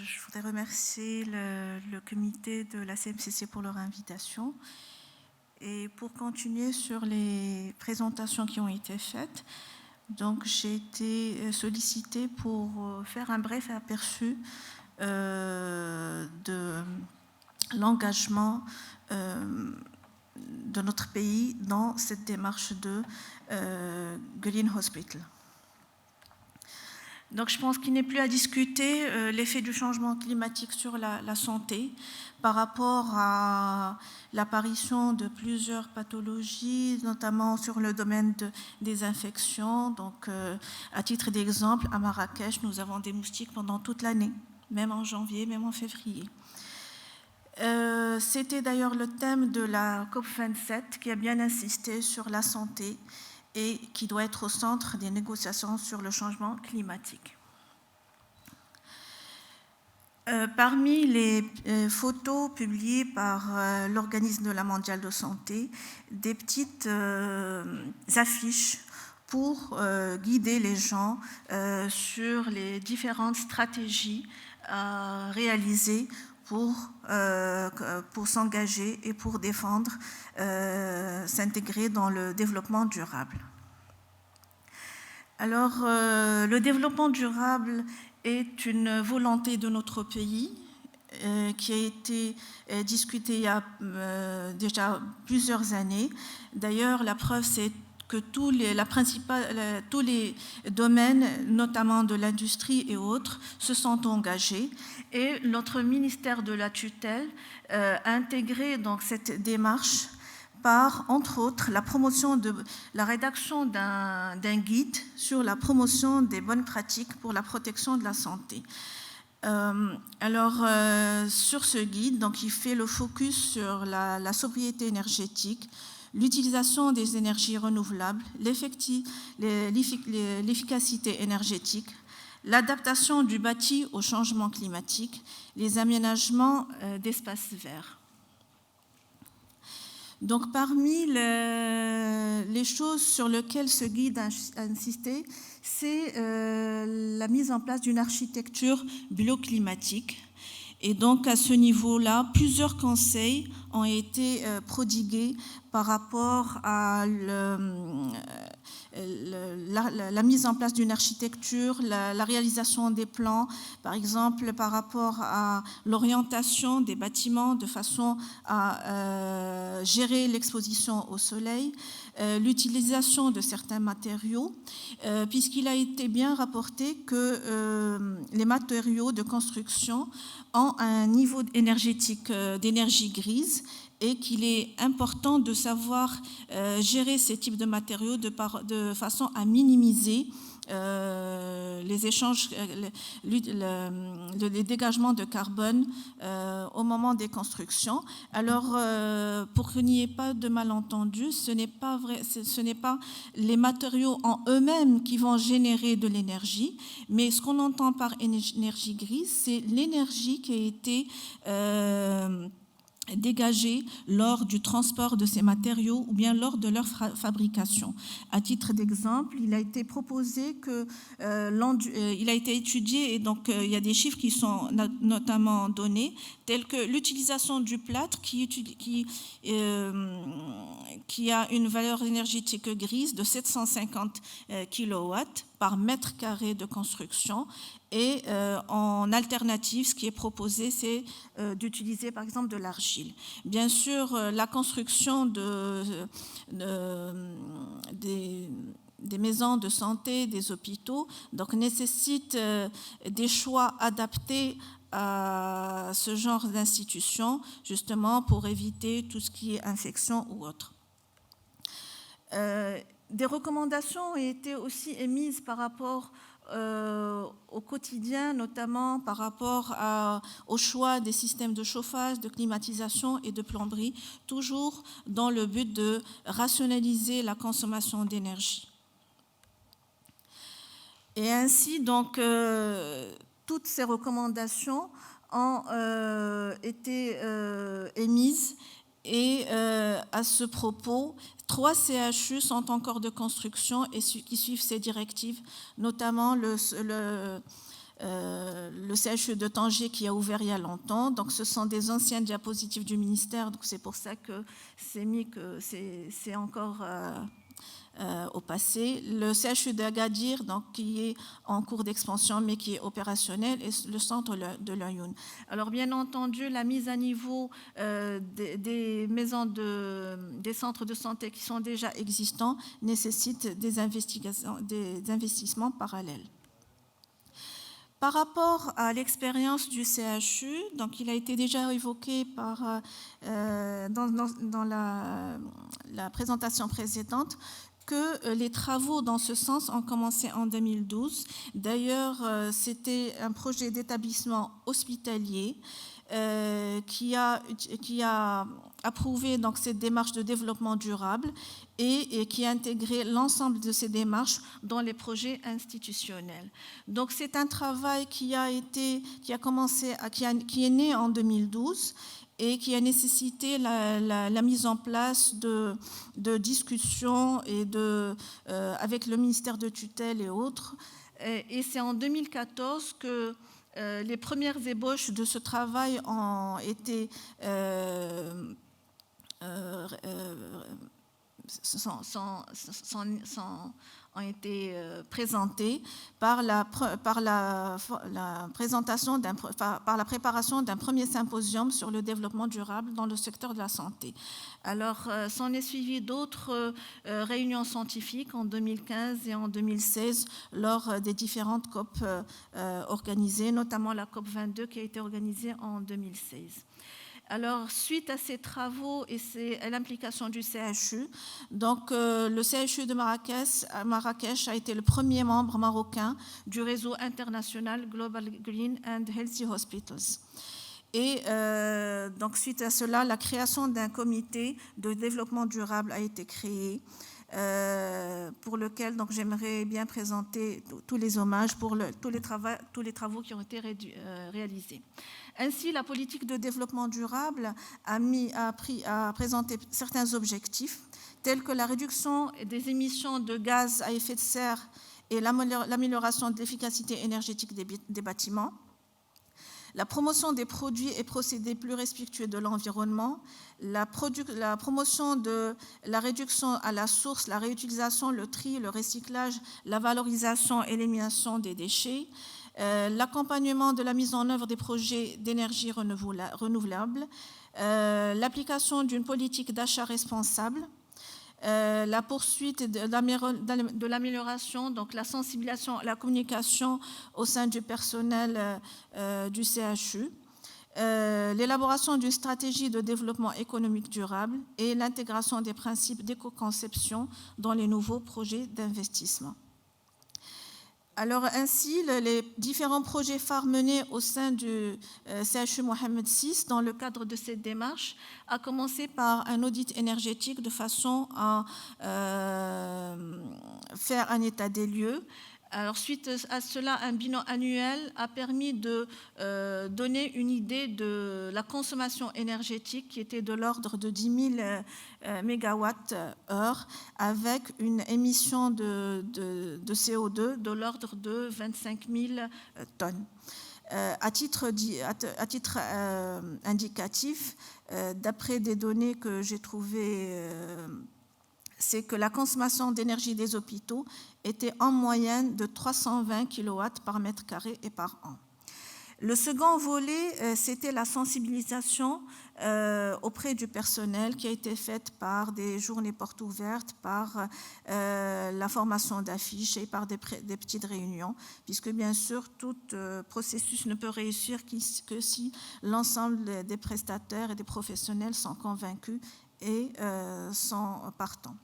Je voudrais remercier le comité de la CMCC pour leur invitation. Et pour continuer sur les présentations qui ont été faites, donc j'ai été sollicitée pour faire un bref aperçu de l'engagement de notre pays dans cette démarche de Green Hospital. Donc je pense qu'il n'est plus à discuter l'effet du changement climatique sur la santé par rapport à l'apparition de plusieurs pathologies, notamment sur le domaine des infections. Donc à titre d'exemple, à Marrakech, nous avons des moustiques pendant toute l'année, même en janvier, même en février. C'était d'ailleurs le thème de la COP27 qui a bien insisté sur la santé et qui doit être au centre des négociations sur le changement climatique. Parmi les photos publiées par l'Organisme mondial de la santé, des petites affiches pour guider les gens sur les différentes stratégies à réaliser pour s'engager et pour défendre, s'intégrer dans le développement durable. Alors, le développement durable est une volonté de notre pays qui a été discutée il y a déjà plusieurs années. D'ailleurs, la preuve, c'est que tous les domaines, notamment de l'industrie et autres, se sont engagés. Et notre ministère de la tutelle a intégré donc cette démarche par, entre autres, la rédaction d'un guide sur la promotion des bonnes pratiques pour la protection de la santé. Sur ce guide, donc, il fait le focus sur la sobriété énergétique, l'utilisation des énergies renouvelables, l'efficacité énergétique, l'adaptation du bâti au changement climatique, les aménagements d'espaces verts. Donc, parmi les choses sur lesquelles ce guide a insisté, c'est la mise en place d'une architecture bioclimatique. Et donc, à ce niveau-là, plusieurs conseils ont été prodigués par rapport à la mise en place d'une architecture, la réalisation des plans, par exemple par rapport à l'orientation des bâtiments de façon à gérer l'exposition au soleil, l'utilisation de certains matériaux, puisqu'il a été bien rapporté que les matériaux de construction ont un niveau énergétique d'énergie grise et qu'il est important de savoir gérer ces types de matériaux de façon à minimiser les échanges, les dégagements de carbone au moment des constructions. Alors, pour qu'il n'y ait pas de malentendu, ce n'est pas les matériaux en eux-mêmes qui vont générer de l'énergie, mais ce qu'on entend par énergie grise, c'est l'énergie qui a été dégagés lors du transport de ces matériaux ou bien lors de leur fabrication. À titre d'exemple, il a été proposé que il a été étudié et donc il y a des chiffres qui sont notamment donnés, tels que l'utilisation du plâtre qui a une valeur énergétique grise de 750 kW par mètre carré de construction. Et en alternative, ce qui est proposé, c'est d'utiliser par exemple de l'argile. Bien sûr, la construction des maisons de santé, des hôpitaux, donc nécessite des choix adaptés à ce genre d'institutions, justement pour éviter tout ce qui est infection ou autre. Des recommandations ont été aussi émises par rapport au quotidien, notamment par rapport au choix des systèmes de chauffage, de climatisation et de plomberie, toujours dans le but de rationaliser la consommation d'énergie. Et ainsi, donc, toutes ces recommandations ont été émises. Et à ce propos, 3 CHU sont encore de construction et qui suivent ces directives, notamment le CHU de Tanger qui a ouvert il y a longtemps. Donc, ce sont des anciennes diapositives du ministère, donc c'est pour ça que c'est mis que c'est encore au passé. Le CHU d'Agadir, donc, qui est en cours d'expansion mais qui est opérationnel, et le centre de l'Ayoun. Alors, bien entendu, la mise à niveau des maisons des centres de santé qui sont déjà existants nécessite des investissements parallèles. Par rapport à l'expérience du CHU, donc il a été déjà évoqué dans la présentation précédente, que les travaux dans ce sens ont commencé en 2012. D'ailleurs, c'était un projet d'établissement hospitalier qui a approuvé donc cette démarche de développement durable et qui a intégré l'ensemble de ces démarches dans les projets institutionnels. Donc c'est un travail qui est né en 2012 et qui a nécessité la mise en place de discussions et avec le ministère de tutelle et autres. Et c'est en 2014 que les premières ébauches de ce travail ont été présentées par la préparation d'un premier symposium sur le développement durable dans le secteur de la santé. Alors, s'en est suivi d'autres réunions scientifiques en 2015 et en 2016 lors des différentes COP organisées, notamment la COP 22 qui a été organisée en 2016. Alors, suite à ces travaux et à l'implication du CHU, donc le CHU de Marrakech a été le premier membre marocain du réseau international Global Green and Healthy Hospitals. Et donc, suite à cela, la création d'un comité de développement durable a été créée, pour lequel donc j'aimerais bien présenter tous les hommages pour tous les travaux qui ont été réalisés. Ainsi, la politique de développement durable a présenté certains objectifs, tels que la réduction des émissions de gaz à effet de serre et l'amélioration de l'efficacité énergétique des bâtiments, la promotion des produits et procédés plus respectueux de l'environnement, la promotion de la réduction à la source, la réutilisation, le tri, le recyclage, la valorisation et l'élimination des déchets, l'accompagnement de la mise en œuvre des projets d'énergie renouvelable, l'application d'une politique d'achat responsable, la poursuite de l'amélioration, donc la sensibilisation, la communication au sein du personnel du CHU, l'élaboration d'une stratégie de développement économique durable et l'intégration des principes d'éco-conception dans les nouveaux projets d'investissement. Alors ainsi, les différents projets phares menés au sein du CHU Mohamed VI dans le cadre de cette démarche a commencé par un audit énergétique de façon à faire un état des lieux. Alors, suite à cela, un bilan annuel a permis de donner une idée de la consommation énergétique qui était de l'ordre de 10 000 mégawatts-heure avec une émission de CO2 de l'ordre de 25 000 tonnes. À titre indicatif, d'après des données que j'ai trouvées, c'est que la consommation d'énergie des hôpitaux était en moyenne de 320 kW par mètre carré et par an. Le second volet, c'était la sensibilisation auprès du personnel qui a été faite par des journées portes ouvertes, par la formation d'affiches et par des petites réunions, puisque bien sûr, tout processus ne peut réussir que si l'ensemble des prestataires et des professionnels sont convaincus et sont partants.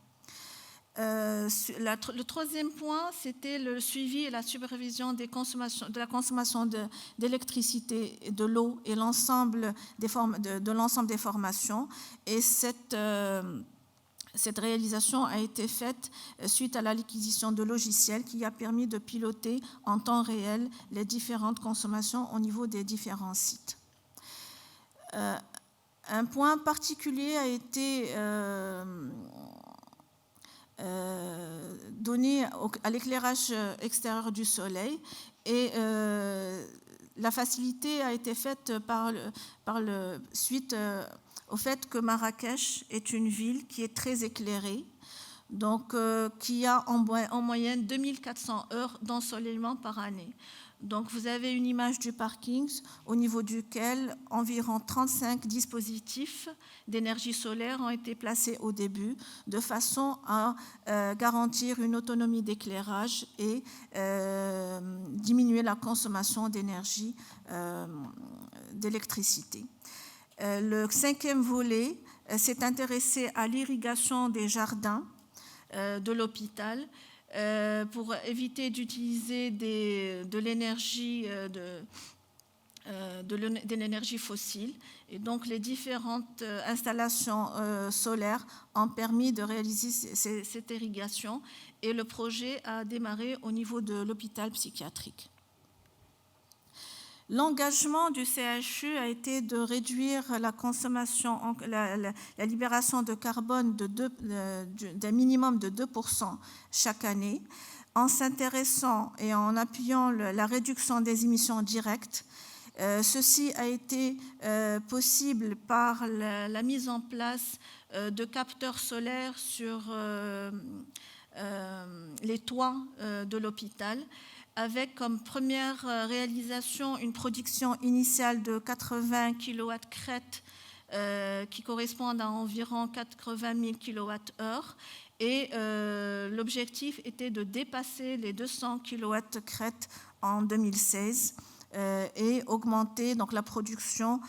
Le troisième point, c'était le suivi et la supervision de la consommation d'électricité, de l'eau et de l'ensemble des formations. Et cette réalisation a été faite suite à l'acquisition de logiciels qui a permis de piloter en temps réel les différentes consommations au niveau des différents sites. Un point particulier a été donné à l'éclairage extérieur du soleil. Et la facilité a été faite suite au fait que Marrakech est une ville qui est très éclairée, donc qui a en moyenne 2400 heures d'ensoleillement par année. Donc vous avez une image du parking au niveau duquel environ 35 dispositifs d'énergie solaire ont été placés au début de façon à garantir une autonomie d'éclairage et diminuer la consommation d'énergie d'électricité. Le 5e volet s'est intéressé à l'irrigation des jardins de l'hôpital pour éviter d'utiliser de l'énergie de l'énergie fossile. Et donc, les différentes installations solaires ont permis de réaliser cette irrigation et le projet a démarré au niveau de l'hôpital psychiatrique. L'engagement du CHU a été de réduire la consommation, la libération de carbone d'un minimum de 2% chaque année, en s'intéressant et en appuyant la réduction des émissions directes. Ceci a été possible par la mise en place de capteurs solaires sur les toits de l'hôpital, avec comme première réalisation une production initiale de 80 kWh qui correspondent à environ 80 000 kWh. Et l'objectif était de dépasser les 200 kWh en 2016 et augmenter donc, la production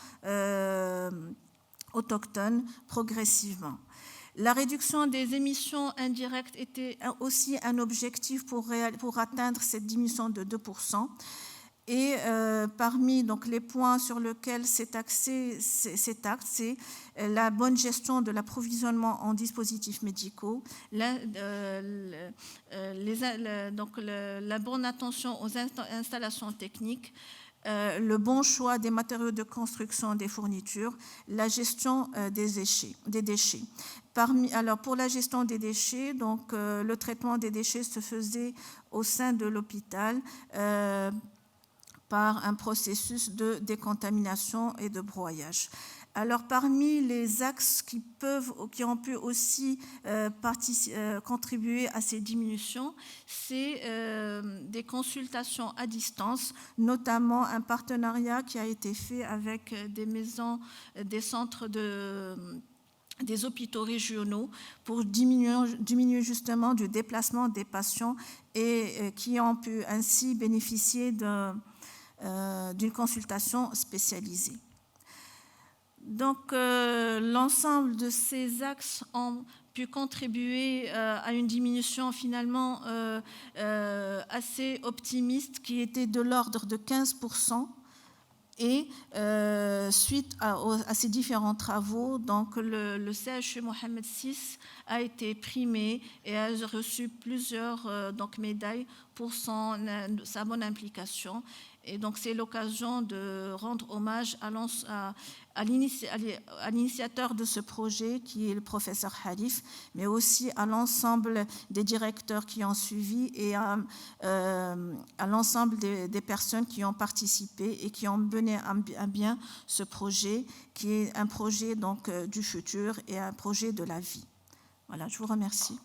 autochtone progressivement. La réduction des émissions indirectes était aussi un objectif pour atteindre cette diminution de 2%. Et parmi donc, les points sur lesquels cet axe, c'est la bonne gestion de l'approvisionnement en dispositifs médicaux, la bonne attention aux installations techniques, le bon choix des matériaux de construction des fournitures, la gestion des déchets. Alors pour la gestion des déchets, donc, le traitement des déchets se faisait au sein de l'hôpital par un processus de décontamination et de broyage. Alors, parmi les axes qui ont pu aussi contribuer à ces diminutions, c'est des consultations à distance, notamment un partenariat qui a été fait avec des centres des hôpitaux régionaux pour diminuer justement du déplacement des patients et qui ont pu ainsi bénéficier d'une consultation spécialisée. Donc, l'ensemble de ces axes ont pu contribuer à une diminution finalement assez optimiste qui était de l'ordre de 15%. Et suite à ces différents travaux, donc le CHU Mohamed VI a été primé et a reçu plusieurs médailles pour sa bonne implication. Et donc c'est l'occasion de rendre hommage à l'initiateur de ce projet qui est le professeur Halif, mais aussi à l'ensemble des directeurs qui ont suivi et à l'ensemble des personnes qui ont participé et qui ont mené à bien ce projet qui est un projet donc, du futur et un projet de la vie. Voilà, je vous remercie.